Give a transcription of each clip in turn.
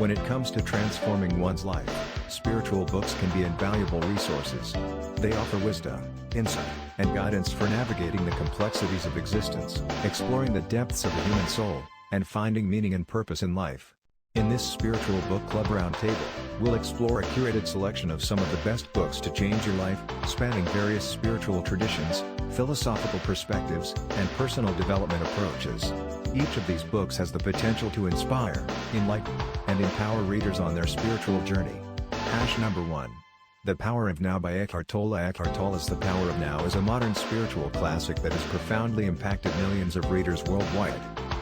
When it comes to transforming one's life, spiritual books can be invaluable resources. They offer wisdom, insight, and guidance for navigating the complexities of existence, exploring the depths of the human soul, and finding meaning and purpose in life. In this spiritual book club roundtable, we'll explore a curated selection of some of the best books to change your life, spanning various spiritual traditions, philosophical perspectives, and personal development approaches. Each of these books has the potential to inspire, enlighten, and empower readers on their spiritual journey. Number 1. The Power of Now by Eckhart Tolle. Eckhart Tolle's The Power of Now is a modern spiritual classic that has profoundly impacted millions of readers worldwide.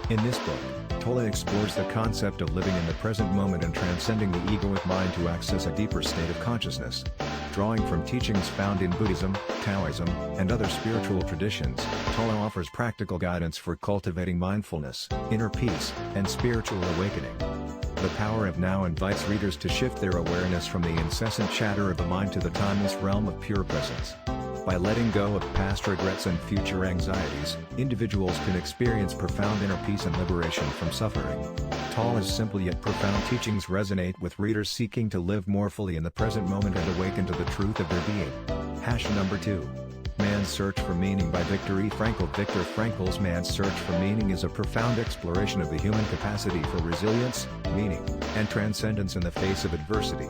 In this book, Tolle explores the concept of living in the present moment and transcending the egoic mind to access a deeper state of consciousness. Drawing from teachings found in Buddhism, Taoism, and other spiritual traditions, Tolle offers practical guidance for cultivating mindfulness, inner peace, and spiritual awakening. The Power of Now invites readers to shift their awareness from the incessant chatter of the mind to the timeless realm of pure presence. By letting go of past regrets and future anxieties, individuals can experience profound inner peace and liberation from suffering. Tolle's simple yet profound teachings resonate with readers seeking to live more fully in the present moment and awaken to the truth of their being. Number 2. Man's Search for Meaning by Viktor E. Frankl. Viktor Frankl's Man's Search for Meaning is a profound exploration of the human capacity for resilience, meaning, and transcendence in the face of adversity.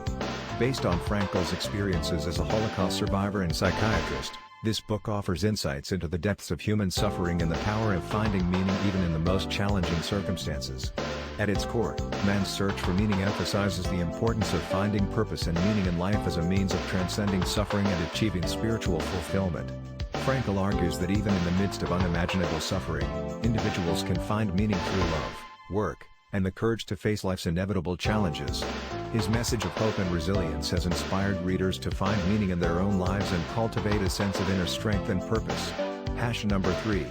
Based on Frankl's experiences as a Holocaust survivor and psychiatrist, this book offers insights into the depths of human suffering and the power of finding meaning even in the most challenging circumstances. At its core, Man's Search for Meaning emphasizes the importance of finding purpose and meaning in life as a means of transcending suffering and achieving spiritual fulfillment. Frankl argues that even in the midst of unimaginable suffering, individuals can find meaning through love, work, and the courage to face life's inevitable challenges. His message of hope and resilience has inspired readers to find meaning in their own lives and cultivate a sense of inner strength and purpose. Number 3.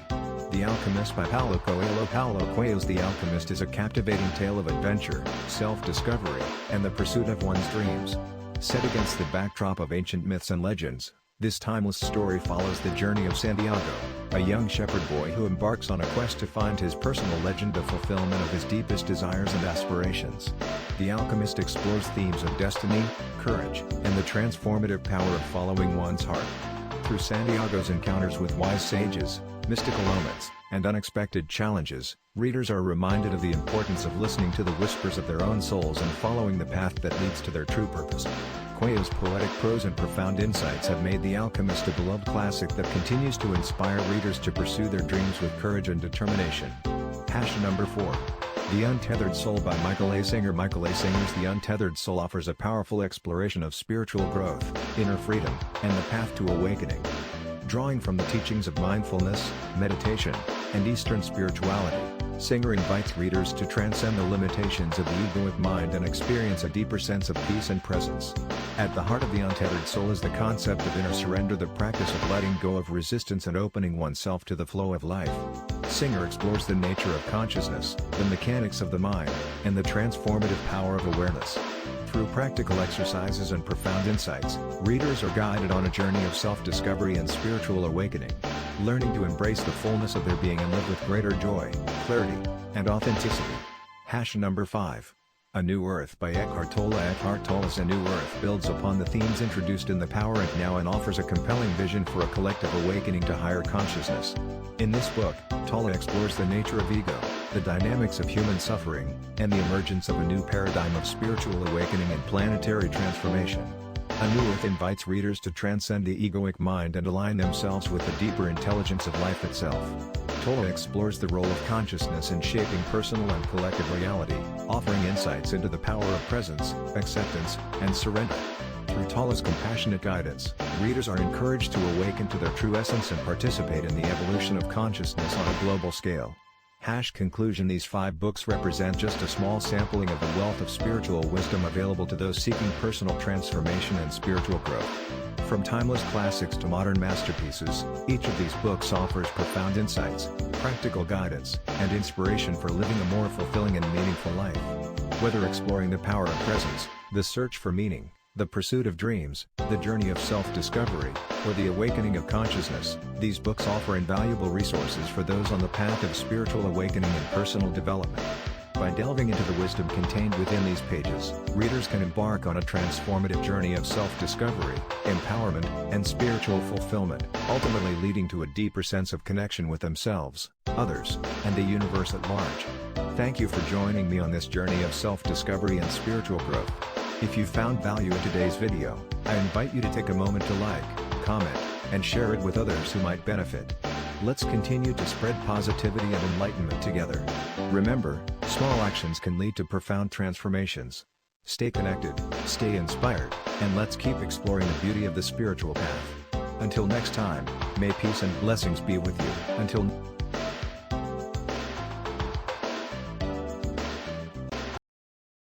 The Alchemist by Paulo Coelho. Paulo Coelho's The Alchemist is a captivating tale of adventure, self-discovery, and the pursuit of one's dreams. Set against the backdrop of ancient myths and legends, this timeless story follows the journey of Santiago, a young shepherd boy who embarks on a quest to find his personal legend, the fulfillment of his deepest desires and aspirations. The Alchemist explores themes of destiny, courage, and the transformative power of following one's heart. Through Santiago's encounters with wise sages, mystical omens, and unexpected challenges, readers are reminded of the importance of listening to the whispers of their own souls and following the path that leads to their true purpose. Coelho's poetic prose and profound insights have made The Alchemist a beloved classic that continues to inspire readers to pursue their dreams with courage and determination. Number 4. The Untethered Soul by Michael A. Singer. Michael A. Singer's The Untethered Soul offers a powerful exploration of spiritual growth, inner freedom, and the path to awakening. Drawing from the teachings of mindfulness, meditation, and Eastern spirituality, Singer invites readers to transcend the limitations of the egoic mind and experience a deeper sense of peace and presence. At the heart of The Untethered Soul is the concept of inner surrender, the practice of letting go of resistance and opening oneself to the flow of life. Singer explores the nature of consciousness, the mechanics of the mind, and the transformative power of awareness. Through practical exercises and profound insights, readers are guided on a journey of self-discovery and spiritual awakening, learning to embrace the fullness of their being and live with greater joy, clarity, and authenticity. Number 5. A New Earth by Eckhart Tolle. Eckhart Tolle's A New Earth builds upon the themes introduced in The Power of Now and offers a compelling vision for a collective awakening to higher consciousness. In this book, Tolle explores the nature of ego, the dynamics of human suffering, and the emergence of a new paradigm of spiritual awakening and planetary transformation. A New Earth invites readers to transcend the egoic mind and align themselves with the deeper intelligence of life itself. Tolle explores the role of consciousness in shaping personal and collective reality, offering insights into the power of presence, acceptance, and surrender. Through Tolle's compassionate guidance, readers are encouraged to awaken to their true essence and participate in the evolution of consciousness on a global scale. Conclusion. These 5 books represent just a small sampling of the wealth of spiritual wisdom available to those seeking personal transformation and spiritual growth. From timeless classics to modern masterpieces, each of these books offers profound insights, practical guidance, and inspiration for living a more fulfilling and meaningful life. Whether exploring the power of presence, the search for meaning, the pursuit of dreams, the journey of self-discovery, or the awakening of consciousness, these books offer invaluable resources for those on the path of spiritual awakening and personal development. By delving into the wisdom contained within these pages, readers can embark on a transformative journey of self-discovery, empowerment, and spiritual fulfillment, ultimately leading to a deeper sense of connection with themselves, others, and the universe at large. Thank you for joining me on this journey of self-discovery and spiritual growth. If you found value in today's video, I invite you to take a moment to like, comment, and share it with others who might benefit. Let's continue to spread positivity and enlightenment together. Remember, small actions can lead to profound transformations. Stay connected, stay inspired, and let's keep exploring the beauty of the spiritual path. Until next time, may peace and blessings be with you. Until